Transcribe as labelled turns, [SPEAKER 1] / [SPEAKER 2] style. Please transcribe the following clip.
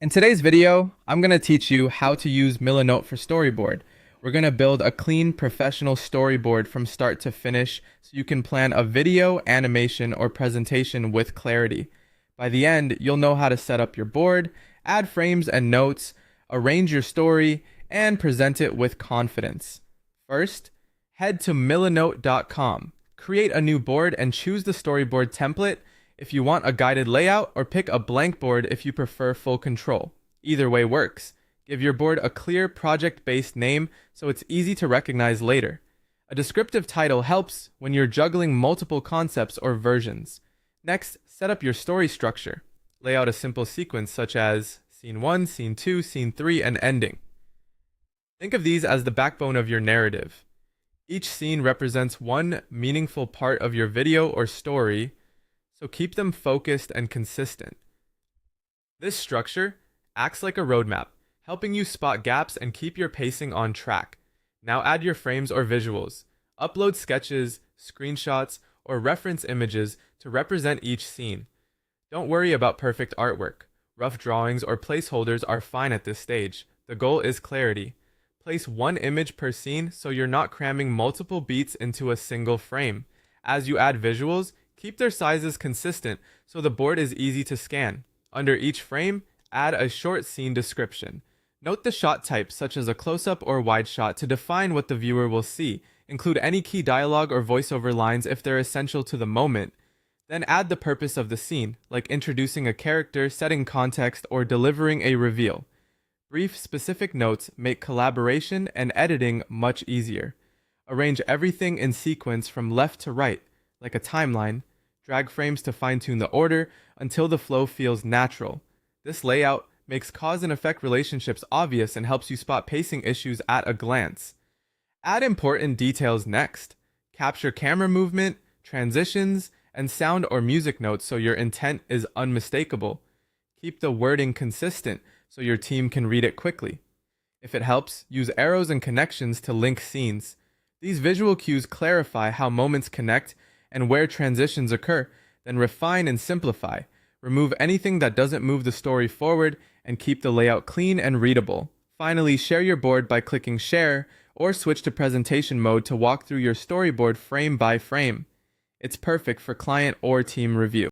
[SPEAKER 1] In today's video, I'm going to teach you how to use Milanote for Storyboard. We're going to build a clean, professional storyboard from start to finish so you can plan a video, animation, or presentation with clarity. By the end, you'll know how to set up your board, add frames and notes, arrange your story, and present it with confidence. First, head to milanote.com, create a new board, and choose the storyboard template if you want a guided layout, or pick a blank board if you prefer full control. Either way works. Give your board a clear project-based name so it's easy to recognize later. A descriptive title helps when you're juggling multiple concepts or versions. Next, set up your story structure. Lay out a simple sequence such as Scene 1, Scene 2, Scene 3, and ending. Think of these as the backbone of your narrative. Each scene represents one meaningful part of your video or story, so keep them focused and consistent. This structure acts like a roadmap, helping you spot gaps and keep your pacing on track. Now add your frames or visuals. Upload sketches, screenshots, or reference images to represent each scene. Don't worry about perfect artwork. Rough drawings or placeholders are fine at this stage. The goal is clarity. Place one image per scene so you're not cramming multiple beats into a single frame. As you add visuals, keep their sizes consistent so the board is easy to scan. Under each frame, add a short scene description. Note the shot type, such as a close-up or wide shot, to define what the viewer will see. Include any key dialogue or voiceover lines if they're essential to the moment. Then add the purpose of the scene, like introducing a character, setting context, or delivering a reveal. Brief, specific notes make collaboration and editing much easier. Arrange everything in sequence from left to right, like a timeline. Drag frames to fine-tune the order until the flow feels natural. This layout makes cause and effect relationships obvious and helps you spot pacing issues at a glance. Add important details next. Capture camera movement, transitions, and sound or music notes so your intent is unmistakable. Keep the wording consistent so your team can read it quickly. If it helps, use arrows and connections to link scenes. These visual cues clarify how moments connect and where transitions occur, then refine and simplify. Remove anything that doesn't move the story forward and keep the layout clean and readable. Finally, share your board by clicking share or switch to presentation mode to walk through your storyboard frame by frame. It's perfect for client or team review.